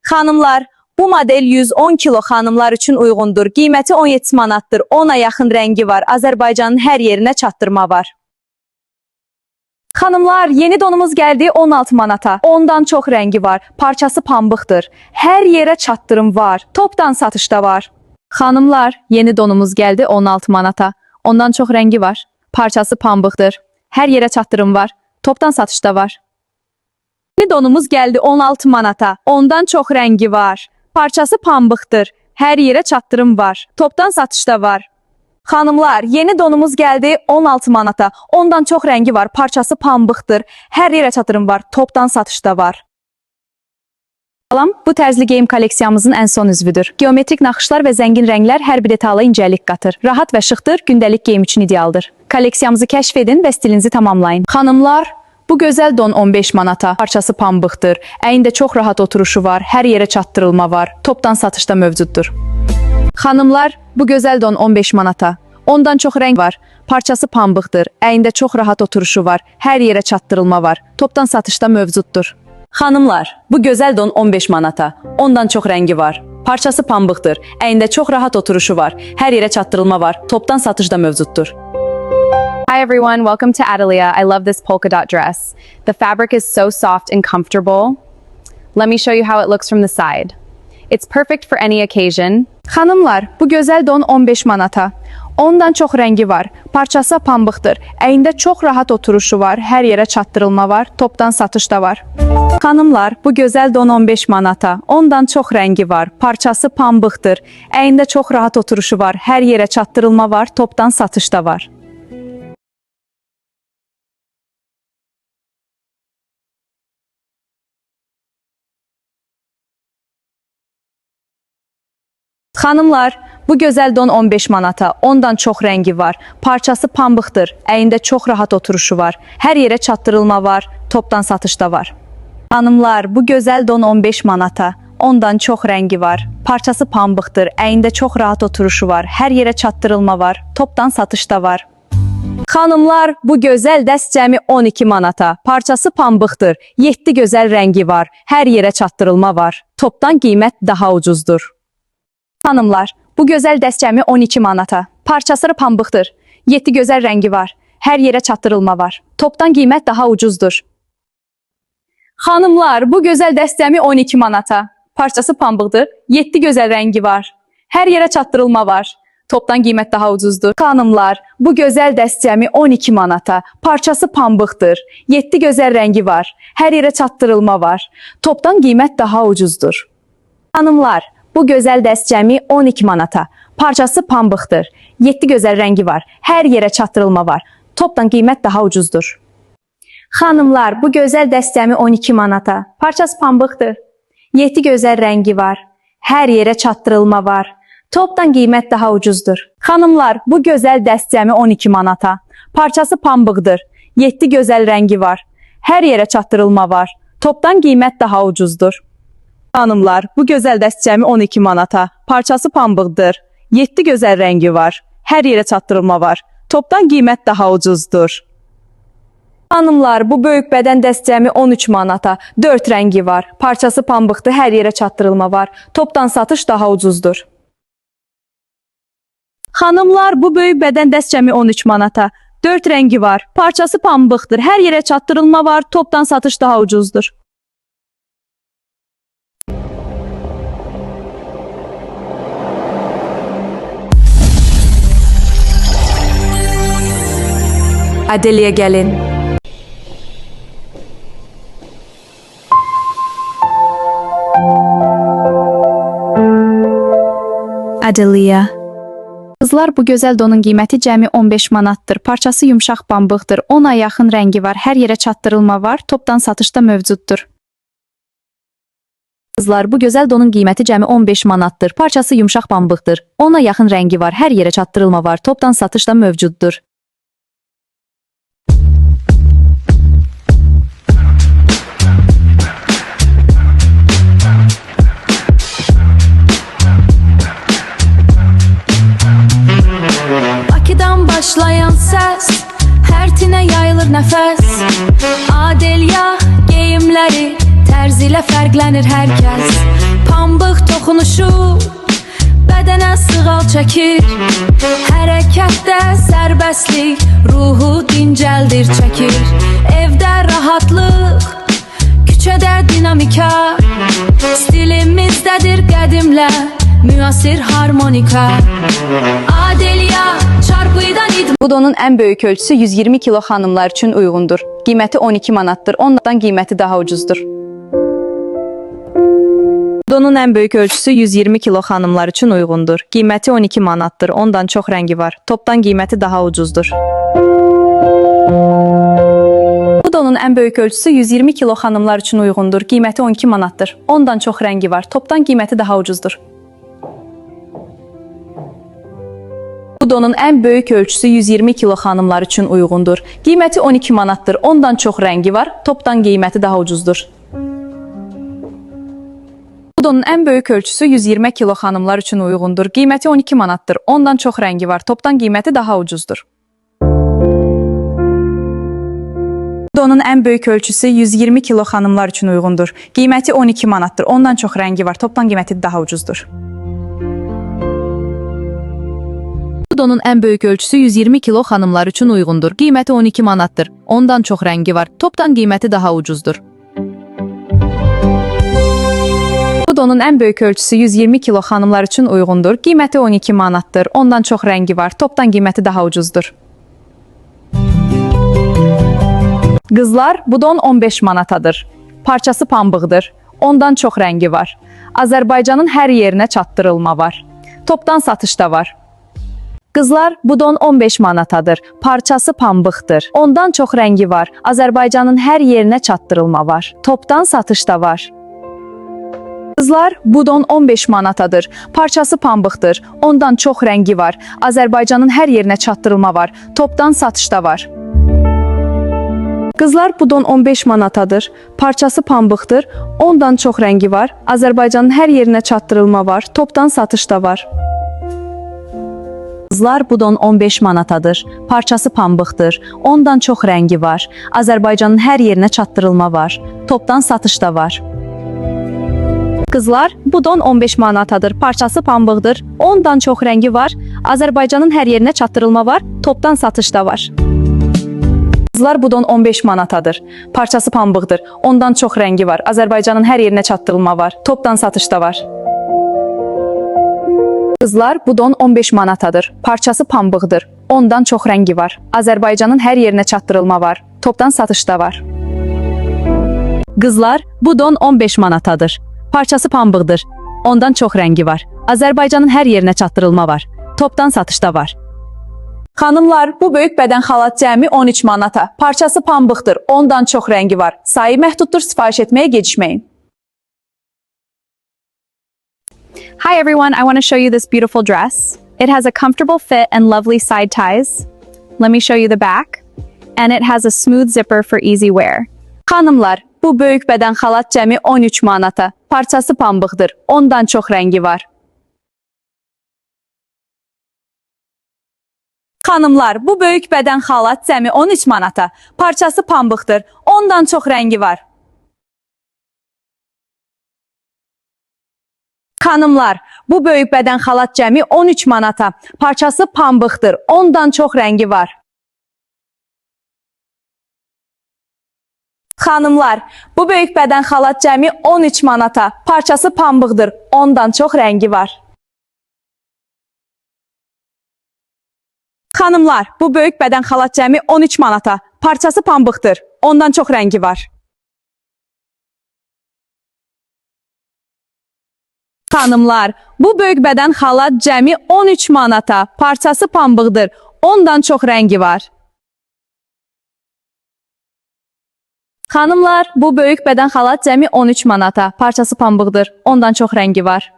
Xanımlar, bu model 110 kilo xanımlar üçün uyğundur. Qiyməti 17 manatdır. 10'a yaxın rəngi var. Azərbaycanın hər yerinə çatdırma var. Xanımlar, yeni donumuz gəldi 16 manata. 10'dan çox rəngi var. Parçası pambıqdır. Hər yerə çatdırım var. Topdan satışda var. Xanımlar, yeni donumuz gəldi 16 manata. 10'dan çox rəngi var. Parçası pambıqdır. Hər yerə çatdırım var. Topdan satışda var. Yeni donumuz gəldi 16 manata. 10'dan çox rəngi var. Parçası pambıqdır. Hər yerə çatdırım var. Topdan satışda var. Xanımlar, yeni donumuz gəldi 16 manata. 10'dan çox rəngi var. Parçası pambıqdır. Hər yerə çatdırım var. Topdan satışda var. Salam, bu tərzli geyim kolleksiyamızın ən son üzvüdür. Geometrik naxışlar və zəngin rənglər hər bir detala incəlik qatır. Rahat və şıxdır, gündəlik geyim üçün idealdır. Kolleksiyamızı kəşf edin və stilinizi tamamlayın. Xanımlar, bu gözəl don 15 manata. Parçası pambıqdır. Əyində çox rahat oturuşu var. Hər yerə çatdırılma var. Topdan satışda mövcuddur. Xanımlar, bu gözəl don 15 manata. 10'dan çox rəng var. Parçası pambıqdır. Əyində çox rahat oturuşu var. Hər yerə çatdırılma var. Topdan satışda mövcuddur. Xanımlar, bu gözəl don 15 manata. 10'dan çox rəngi var. Parçası pambıqdır. Əyində çox rahat oturuşu var. Hər yerə çatdırılma var. Topdan satışda mövcuddur. Hi everyone, welcome to Adalia. I love this polka dot dress. The fabric is so soft and comfortable. Let me show you how it looks from the side. It's perfect for any occasion. Xanımlar, bu gözəl don 15 manata. 10'dan çox rəngi var. Parçası pambıqdır. Əyində çox rahat oturuşu var. Hər yerə çatdırılma var. Topdan satışda var. Xanımlar, bu gözəl don 15 manata. 10'dan çox rəngi var. Parçası pambıqdır. Əyində çox rahat oturuşu var. Hər yerə çatdırılma var. Topdan satışda var. Xanımlar, bu gözəl don 15 manata. 10'dan çox rəngi var. Parçası pambıqdır. Əyində çox rahat oturuşu var. Hər yerə çatdırılma var. Topdan satışda var. Xanımlar, bu gözəl don 15 manata. 10'dan çox rəngi var. Parçası pambıqdır. Əyində çox rahat oturuşu var. Hər yerə çatdırılma var. Topdan satışda var. Xanımlar, bu gözəl dəst cəmi 12 manata. Parçası pambıqdır. 7 gözəl rəngi var. Hər yerə çatdırılma var. Topdan qiymət daha ucuzdur. Xanımlar, bu gözəl dəst cəmi 12 manata. Parçası pambıqdır. 7 gözəl rəngi var. Hər yerə çatdırılma var. Topdan qiymət daha ucuzdur. Xanımlar, bu gözəl dəst cəmi 12 manata. Parçası pambıqdır. 7 gözəl rəngi var. Hər yerə çatdırılma var. Topdan qiymət daha ucuzdur. Xanımlar, bu gözəl dəst cəmi 12 manata. Parçası pambıqdır. 7 gözəl rəngi var. Hər yerə çatdırılma var. Topdan qiymət daha ucuzdur. Xanımlar, bu gözəl dəst cəmi 12 manata. Parçası pambıqdır. 7 gözəl rəngi var. Hər yerə çatdırılma var. Topdan qiymət daha ucuzdur. Xanımlar, bu gözəl dəst cəmi 12 manata. Parçası pambıqdır. 7 gözəl rəngi var. Hər yerə çatdırılma var. Topdan qiymət daha ucuzdur. Xanımlar, bu gözəl dəst cəmi 12 manata. Parçası pambıqdır. 7 gözəl rəngi var. Hər yerə çatdırılma var. Topdan qiymət daha ucuzdur. Xanımlar, bu gözəl dəst cəmi 12 manata. Parçası pambıqdır. 7 gözəl rəngi var. Hər yerə çatdırılma var. Topdan qiymət daha ucuzdur. Xanımlar, bu böyük bədən dəst cəmi 13 manata. 4 rəngi var. Parçası pambıqdır. Hər yerə çatdırılma var. Topdan satış daha ucuzdur. Xanımlar, bu böyük bədən dəst cəmi 13 manata. 4 rəngi var. Parçası pambıqdır. Hər yerə çatdırılma var. Topdan satış daha ucuzdur. Adeliyə gəlin. Adeliyə. Qızlar, bu gözəl donun qiyməti cəmi 15 manatdır. Parçası yumşaq pambıqdır. 10'a yaxın rəngi var. Hər yerə çatdırılma var. Topdan satışda mövcuddur. Qızlar, bu gözəl donun qiyməti cəmi 15 manatdır. Parçası yumşaq pambıqdır. 10'a yaxın rəngi var. Hər yerə çatdırılma var. Topdan satışda mövcuddur. Başlayan səs, hər tinə yayılır nəfəs. Adeliya geyimləri tərz ilə fərqlənir hər kəs. konuşur, bədənə sığal çəkir. Hərəkətdə sərbəstlik, ruhu dincəldir, çəkir. Evdə rahatlıq, küçədə dinamika, stilimizdədir qədimlər, müasir harmonika. Adeliya çarpıydan Bu donun ən böyük ölçüsü 120 kilo xanımlar üçün uyğundur. Qiyməti 12 manatdır. Ondan qiyməti daha ucuzdur. Donun ən böyük ölçüsü 120 kilo xanımlar üçün uyğundur. Qiyməti 12 manatdır. Ondan çox rəngi var. Topdan qiyməti daha ucuzdur. Bu donun ən böyük ölçüsü 120 kilo xanımlar üçün uyğundur. Qiyməti 12 manatdır. Ondan çox rəngi var. Topdan qiyməti daha ucuzdur. Bu donun ən böyük ölçüsü 120 kilo xanımlar üçün uyğundur. Qiyməti 12 manatdır. Ondan çox rəngi var. Topdan qiyməti daha ucuzdur. Bu donun ən böyük ölçüsü 120 kilo xanımlar üçün uyğundur. Qiyməti 12 manatdır. Ondan çox rəngi var. Topdan qiyməti daha ucuzdur. Bu donun ən böyük ölçüsü 120 kilo xanımlar üçün uyğundur. Qiyməti 12 manatdır. Ondan çox rəngi var. Topdan qiyməti daha ucuzdur. Bu donun ən böyük ölçüsü 120 kilo xanımlar üçün uyğundur. Qiyməti 12 manatdır. Ondan çox rəngi var. Topdan qiyməti daha ucuzdur. Bu donun ən böyük ölçüsü 120 kilo xanımlar üçün uyğundur. Qiyməti 12 manatdır. Ondan çox rəngi var. Topdan qiyməti daha ucuzdur. Qızlar, bu don 15 manatadır. Parçası pambıqdır. Ondan çox rəngi var. Azərbaycanın hər yerinə çatdırılma var. Topdan satışda var. Qızlar, bu don 15 manatadır. Parçası pambıqdır. Ondan çox rəngi var. Azərbaycanın hər yerinə çatdırılma var. Topdan satışda var. Qızlar, bu don 15 manatadır. Parçası pambıqdır. Ondan çox rəngi var. Azərbaycanın hər yerinə çatdırılma var. Topdan satışda var. Qızlar, bu don 15 manatadır. Parçası pambıqdır. Ondan çox rəngi var. Azərbaycanın hər yerinə çatdırılma var. Topdan satışda var. Qızlar, bu don 15 manatadır. Parçası pambıqdır. Ondan çox rəngi var. Azərbaycanın hər yerinə çatdırılma var. Topdan satışda var. Qızlar, bu don 15 manatadır. Parçası pambıqdır. Ondan çox rəngi var. Azərbaycanın hər yerinə çatdırılma var. Topdan satışda var. Qızlar, bu don 15 manatadır. Parçası pambıqdır. Ondan çox rəngi var. Azərbaycanın hər yerinə çatdırılma var. Topdan satışda var. Qızlar, bu don 15 manatadır. Parçası pambıqdır. Ondan çox rəngi var. Azərbaycanın hər yerinə çatdırılma var. Topdan satışda var. Qızlar, bu don 15 manatadır. Parçası pambıqdır. Ondan çox rəngi var. Azərbaycanın hər yerinə çatdırılma var. Topdan satışda var. Xanımlar, bu böyük bədən xalat cəmi 13 manata. Parçası pambıqdır. Ondan çox rəngi var. Sayı məhduddur. Sifariş etməyə gecikməyin. Hi everyone, I want to show you this beautiful dress. It has a comfortable fit and lovely side ties. Let me show you the back. And it has a smooth zipper for easy wear. Xanımlar, bu böyük bədən xalat cəmi 13 manata. Parçası pambıqdır. Ondan çox rəngi var. Xanımlar, bu böyük bədən xalat cəmi 13 manata. Parçası pambıqdır. Ondan çox rəngi var. Xanımlar, bu böyük bədən xalat cəmi 13 manata. Parçası pambıqdır. Ondan çox rəngi var. Xanımlar, bu böyük bədən xalat cəmi 13 manata. Parçası pambıqdır. Ondan çox rəngi var. Xanımlar, bu böyük bədən xalat cəmi 13 manata. Parçası pambıqdır. Ondan çox rəngi var. Xanımlar, bu böyük bədən xalat cəmi 13 manata. Parçası pambıqdır. Ondan çox rəngi var. Xanımlar, bu böyük bədən xalat cəmi 13 manata. Parçası pambıqdır. Ondan çox rəngi var.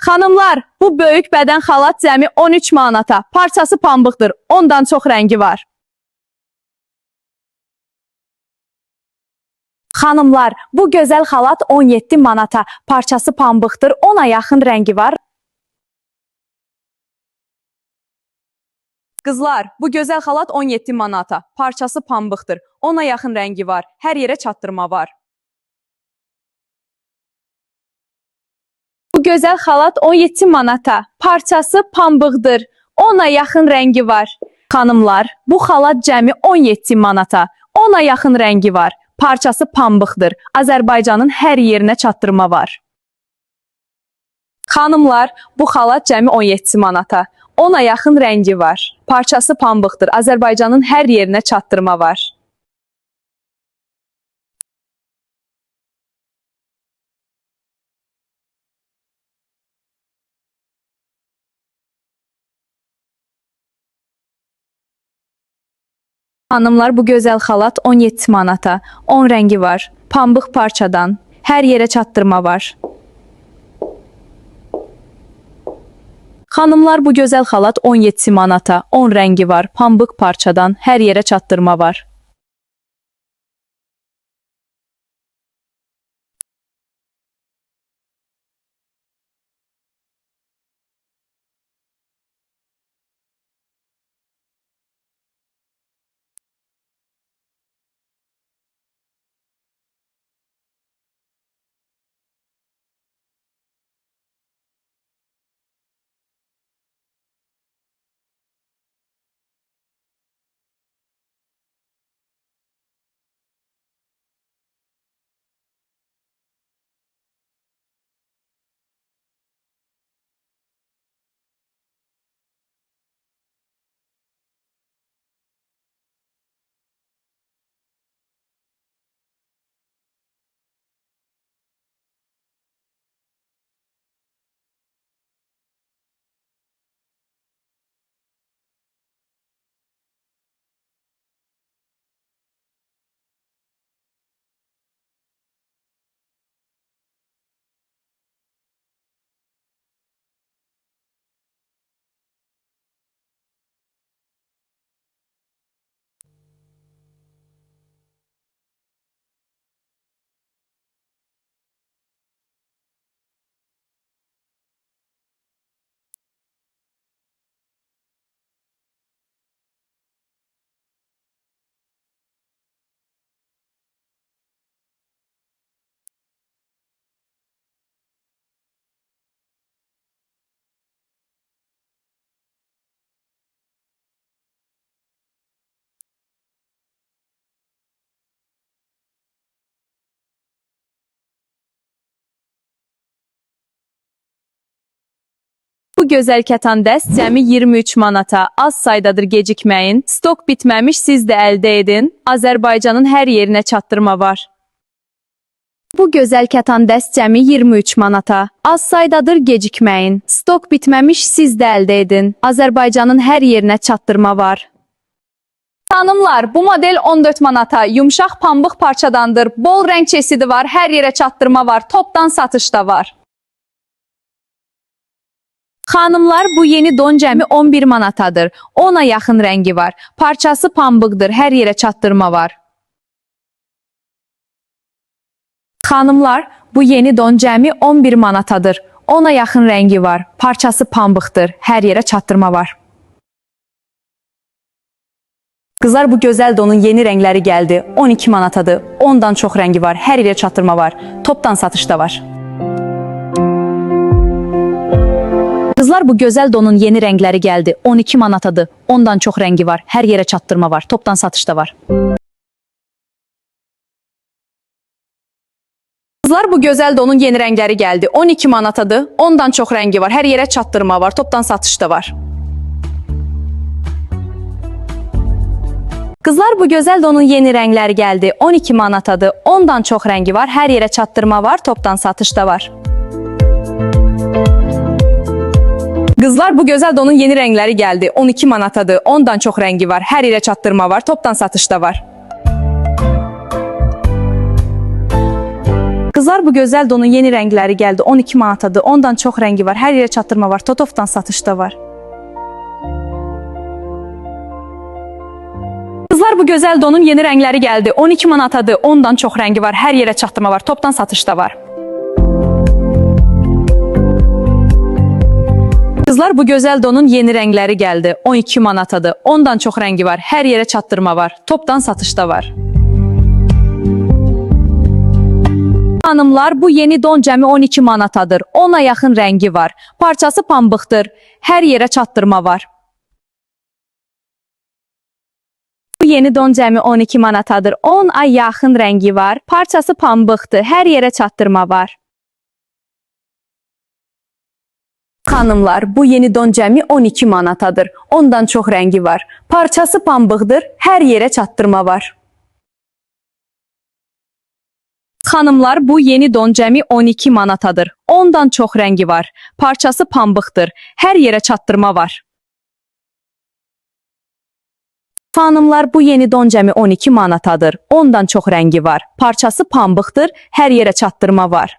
Xanımlar, bu böyük bədən xalat cəmi 13 manata. Parçası pambıqdır. Ondan çox rəngi var. Xanımlar, bu gözəl xalat 17 manata. Parçası pambıqdır. 10-a yaxın rəngi var. Qızlar, bu gözəl xalat 17 manata. Parçası pambıqdır. 10-a yaxın rəngi var. Hər yerə çatdırma var. bu gözəl xalat 17 manata. Parçası pambıqdır. 10-a yaxın rəngi var. Xanımlar, bu xalat cəmi 17 manata. 10-a yaxın rəngi var. Parçası pambıqdır. Azərbaycanın hər yerinə çatdırma var. Xanımlar, bu xalat cəmi 17 manata. 10-a yaxın rəngi var. Parçası pambıqdır. Azərbaycanın hər yerinə çatdırma var. Xanımlar, bu gözəl xalat 17 manata. 10 rəngi var. Pambıq parçadan. Hər yerə çatdırma var. Xanımlar, bu gözəl xalat 17 manata. 10 rəngi var. Pambıq parçadan. Hər yerə çatdırma var. Bu gözəl kətan dəst cəmi 23 manata. Az saydadır, gecikməyin. Stok bitməmiş, siz də əldə edin. Azərbaycanın hər yerinə çatdırma var. Bu gözəl kətan dəst cəmi 23 manata. Az saydadır, gecikməyin. Stok bitməmiş, siz də əldə edin. Azərbaycanın hər yerinə çatdırma var. Xanımlar, bu model 14 manata. Yumşaq pambıq parçadandır. Bol rəng çeşidi var. Hər yerə çatdırma var. Topdan satışda var. Xanımlar, bu yeni don cəmi 11 manatadır. 10-a yaxın rəngi var. Parçası pambıqdır. Hər yerə çatdırma var. Xanımlar, bu yeni don cəmi 11 manatadır. 10-a yaxın rəngi var. Parçası pambıqdır. Hər yerə çatdırma var. Qızlar, bu gözəl donun yeni rəngləri gəldi. 12 manatadır. 10-dan çox rəngi var. Hər yerə çatdırma var. Topdan satışda var. Qızlar, bu gözəl donun yeni rəngləri gəldi. 12 manatadır. 10-dan çox rəngi var. Hər yerə çatdırma var. Topdan satışda var. Qızlar, bu gözəl donun yeni rəngləri gəldi. 12 manatadır. 10-dan çox rəngi var. Hər yerə çatdırma var. Topdan satışda var. Qızlar, bu gözəl donun yeni rəngləri gəldi. 12 manatadır. 10-dan çox rəngi var. Hər yerə çatdırma var. Topdan satışda var. Qızlar, bu gözəl donun yeni rəngləri gəldi. 12 manatadır. 10-dan çox rəngi var. Hər yerə çatdırma var. Topdan satışda var. Qızlar, bu gözəl donun yeni rəngləri gəldi. 12 manatadır. 10-dan çox rəngi var. Hər yerə çatdırma var. Topdan satışda var. Qızlar, bu gözəl donun yeni rəngləri gəldi. 12 manatadır. 10-dan çox rəngi var. Hər yerə çatdırma var. Topdan satışda var. Qızlar, bu gözəl donun yeni rəngləri gəldi. 12 manatadır. 10-dan çox rəngi var. Hər yerə çatdırma var. Topdan satışda var. Xanımlar, bu yeni don cəmi 12 manatadır. 10-a yaxın rəngi var. Parçası pambıqdır. Hər yerə çatdırma var. Bu yeni don cəmi 12 manatadır. 10-a yaxın rəngi var. Parçası pambıqdır. Hər yerə çatdırma var. Xanımlar, bu yeni don cəmi 12 manatadır. 10-dan çox rəngi var. Parçası pambıqdır. Hər yerə çatdırma var. Xanımlar, bu yeni don cəmi 12 manatadır. 10-dan çox rəngi var. Parçası pambıqdır. Hər yerə çatdırma var. Xanımlar, bu yeni don cəmi 12 manatadır. 10-dan çox rəngi var. Parçası pambıqdır. Hər yerə çatdırma var.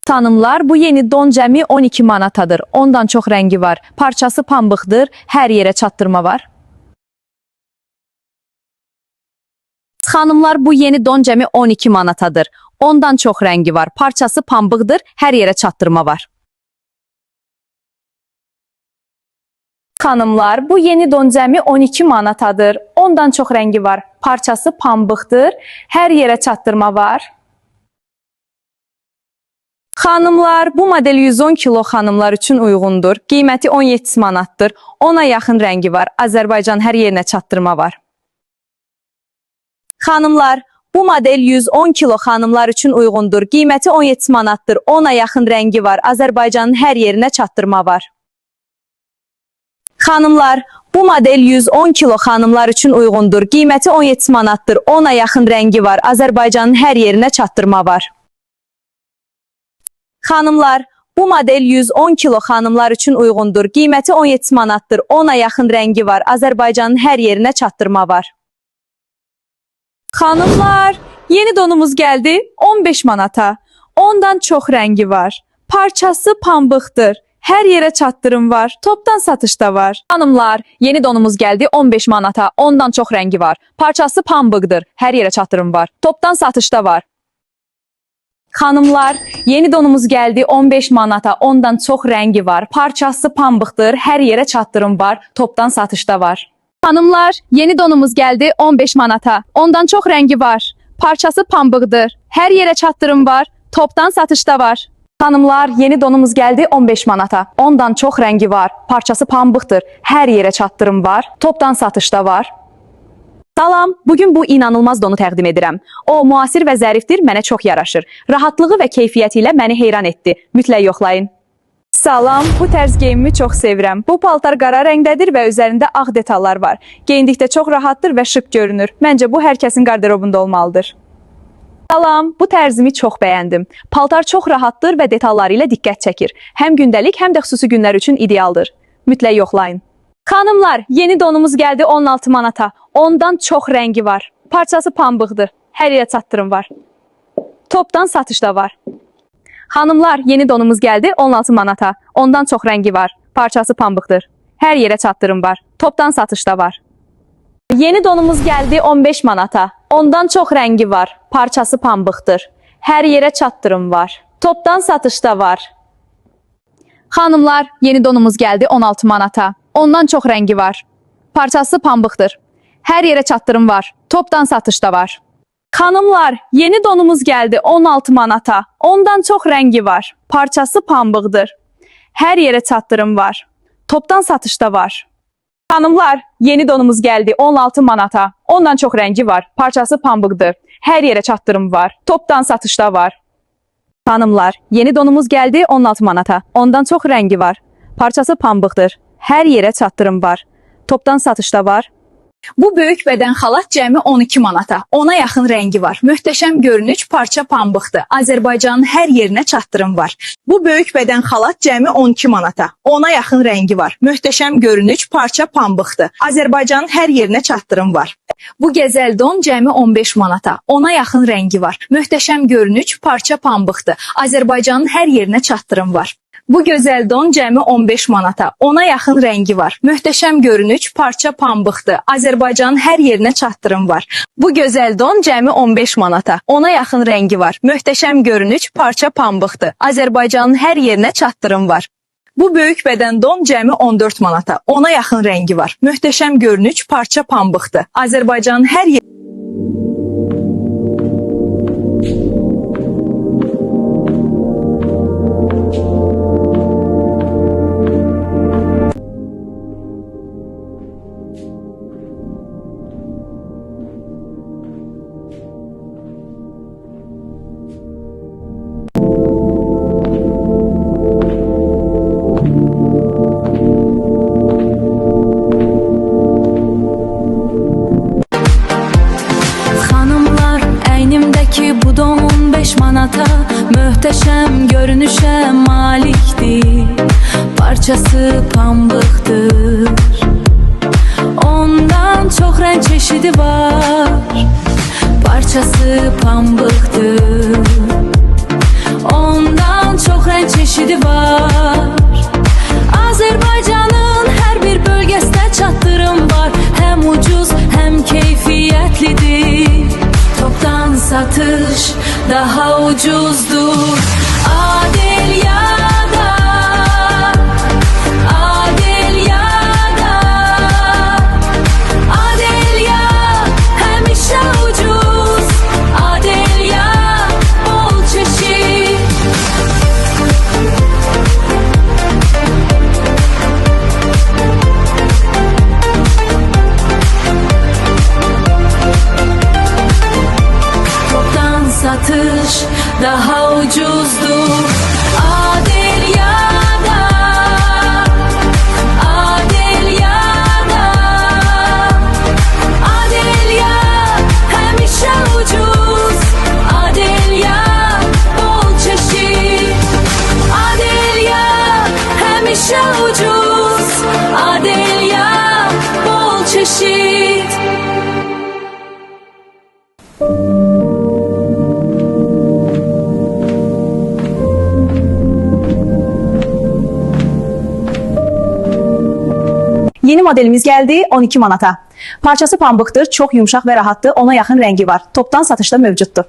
Xanımlar, bu yeni don cəmi 12 manatadır. 10-dan çox rəngi var. Parçası pambıqdır. Hər yerə çatdırma var. Xanımlar, bu yeni don cəmi 12 manatadır. 10-dan çox rəngi var. Parçası pambıqdır. Hər yerə çatdırma var. Xanımlar, bu yeni don cəmi 12 manatadır. 10-dan çox rəngi var. Parçası pambıqdır. Hər yerə çatdırma var. Xanımlar, bu model 110 kilo xanımlar üçün uyğundur. Qiyməti 17 manatdır. 10-a yaxın rəngi var. Azərbaycan hər yerinə çatdırma var. Xanımlar, bu model 110 kilo xanımlar üçün uyğundur. Qiyməti 17 manatdır. 10-a yaxın rəngi var. Azərbaycanın hər yerinə çatdırma var. Xanımlar, bu model 110 kilo xanımlar üçün uyğundur. Qiyməti 17 manatdır. 10-a yaxın rəngi var. Azərbaycanın hər yerinə çatdırma var. Xanımlar, bu model 110 kilo xanımlar üçün uyğundur. Qiyməti 17 manatdır. 10-a yaxın rəngi var. Azərbaycanın hər yerinə çatdırma var. Xanımlar, yeni donumuz gəldi 15 manata. 10-dan çox rəngi var. Parçası pambıqdır. Hər yerə çatdırım var. Topdan satışda var. Xanımlar, yeni donumuz gəldi 15 manata. 10-dan çox rəngi var. Parçası pambıqdır. Hər yerə çatdırım var. Topdan satışda var. Xanımlar, yeni donumuz gəldi 15 manata. 10-dan çox rəngi var. Parçası pambıqdır. Hər yerə çatdırım var. Topdan satışda var. Xanımlar, yeni donumuz gəldi 15 manata. 10-dan çox rəngi var. Parçası pambıqdır. Hər yerə çatdırım var. Topdan satışda var. Xanımlar, yeni donumuz gəldi 15 manata. 10-dan çox rəngi var. Parçası pambıqdır. Hər yerə çatdırım var. Topdan satışda var. Salam, bugün bu inanılmaz donu təqdim edirəm. O, müasir və zərifdir, mənə çox yaraşır. Rahatlığı və keyfiyyəti ilə məni heyran etdi. Mütləq yoxlayın. Salam, bu tərz geyimimi çox sevirəm. Bu paltar qara rəngdədir və üzərində ağ detallar var. Geyindikdə çox rahatdır və şık görünür. Məncə bu hər kəsin qarderobunda olmalıdır. Salam, bu tərzimi çox bəyəndim. Paltar çox rahatdır və detalları ilə diqqət çəkir. Həm gündəlik, həm də xüsusi günlər üçün idealdır. Mütləq yoxlayın. Xanımlar, yeni donumuz gəldi 16 manata. 10-dan çox rəngi var. Parçası pambıqdır. Hər yerə çatdırım var. Topdan satışda var. Xanımlar, yeni donumuz gəldi 16 manata. 10-dan çox rəngi var. Parçası pambıqdır. Hər yerə çatdırım var. Topdan satışda var. Yeni donumuz gəldi 15 manata. 10-dan çox rəngi var. Parçası pambıqdır. Hər yerə çatdırım var. Topdan satışda var. Xanımlar, yeni donumuz gəldi 16 manata. 10-dan çox rəngi var. Parçası pambıqdır. Hər yerə çatdırım var. Topdan satışda var. Xanımlar, yeni donumuz gəldi 16 manata. 10-dan çox rəngi var. Parçası pambıqdır. Hər yerə çatdırım var. Topdan satışda var. Xanımlar, yeni donumuz gəldi 16 manata. 10-dan çox rəngi var. Parçası pambıqdır. Hər yerə çatdırım var. Topdan satışda var. Xanımlar, yeni donumuz gəldi 16 manata. 10-dan çox rəngi var. Parçası pambıqdır. Hər yerə çatdırım var. Topdan satışda var. Bu böyük bədən xalat cəmi 12 manata. 10-a yaxın rəngi var. Möhtəşəm görünüş, parça pambıqdır. Azərbaycanın hər yerinə çatdırım var. Bu böyük bədən xalat cəmi 12 manata. 10-a yaxın rəngi var. Möhtəşəm görünüş, parça pambıqdır. Azərbaycanın hər yerinə çatdırım var. Bu gözəl don cəmi 15 manata. 10-a yaxın rəngi var. Möhtəşəm görünüş, parça pambıqdır. Azərbaycanın hər yerinə çatdırım var. Bu gözəl don cəmi 15 manata. 10-a yaxın rəngi var. Möhtəşəm görünüş, parça pambıqdır. Azərbaycanın hər yerinə çatdırım var. Bu gözəl don cəmi 15 manata. 10-a yaxın rəngi var. Möhtəşəm görünüş, parça pambıqdır. Azərbaycanın hər yerinə çatdırım var. Bu böyük bədən don cəmi 14 manata. 10-a yaxın rəngi var. Möhtəşəm görünüş, parça pambıqdır. Azərbaycanın hər yerinə manata Möhtəşəm görünüşə malikdir Parçası pambıqdır Ondan çox rəng çeşidi var Parçası pambıqdır Ondan çox rəng çeşidi var Azərbaycanın hər bir bölgəsində çatdırım var Həm ucuz, həm keyfiyyətlidir Topdan satış daha ucuzdur Adelyada Adelyada Adelya həmişə ucuz Adelya bol çeşid Toptan satış daha ucuzdur Adelyada Adelyada Adelya həmişə ucuz Adelya bol çeşid Adelya həmişə ucuz Adelya bol çeşid Yeni modelimiz geldi 12 manata. Parçası pambıqdır, çox yumşaq və rahatdır, ona yaxın rəngi var. Topdan satışda mövcuddur.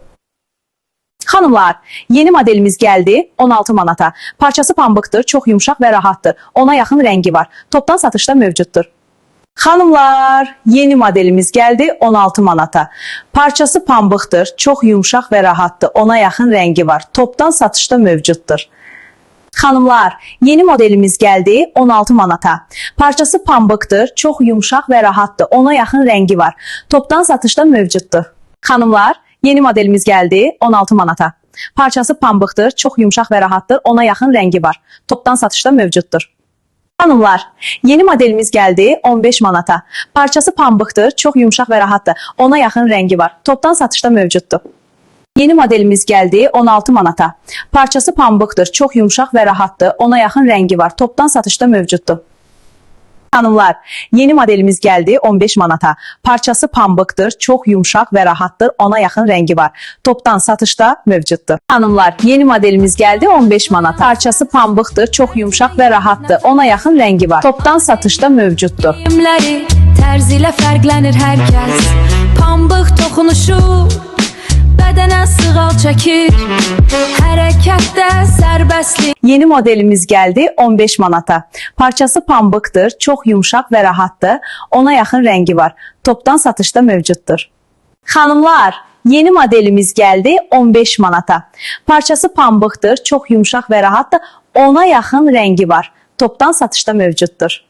Xanımlar, yeni modelimiz geldi 16 manata. Parçası pambıqdır, çox yumşaq və rahatdır, ona yaxın rəngi var. Topdan satışda mövcuddur. Xanımlar, yeni modelimiz geldi 16 manata. Parçası pambıqdır, çox yumşaq və rahatdır, ona yaxın rəngi var. Topdan satışda mövcuddur. Xanımlar, yeni modelimiz geldi 16 manata. Parçası pambıqdır, çox yumşaq və rahatdır, ona yaxın rəngi var. Topdan satışda mövcuddur. Xanımlar, yeni modelimiz geldi 16 manata. Parçası pambıqdır, çox yumşaq və rahatdır, ona yaxın rəngi var. Topdan satışda mövcuddur. Xanımlar, yeni modelimiz geldi 15 manata. Parçası pambıqdır, çox yumşaq və rahatdır, ona yaxın rəngi var. Topdan satışda mövcuddur. Yeni modelimiz geldi 16 manata. Parçası pambıqdır, çox yumşaq və rahatdır, ona yaxın rəngi var. Topdan satışda mövcuddur. Hanımlar, yeni modelimiz geldi 15 manata. Parçası pambıqdır, çox yumşaq və rahatdır, ona yaxın rəngi var. Topdan satışda mövcuddur. Hanımlar, yeni modelimiz geldi 15 manata. Parçası pambıqdır, çox yumşaq və rahatdır, ona yaxın rəngi var. Topdan satışda mövcuddur. Geyimləri tərz ilə fərqlənir hər kəs Pambıq toxunuşu bədənə sığal çəkir Hərəkətdə sərbəstlik Yeni modelimiz geldi 15 manata. Parçası pambıqdır, çox yumşaq və rahatdır, ona yaxın rəngi var. Topdan satışda mövcuddur. Xanımlar, yeni modelimiz geldi 15 manata. Parçası pambıqdır, çox yumşaq və rahatdır, ona yaxın rəngi var. Topdan satışda mövcuddur.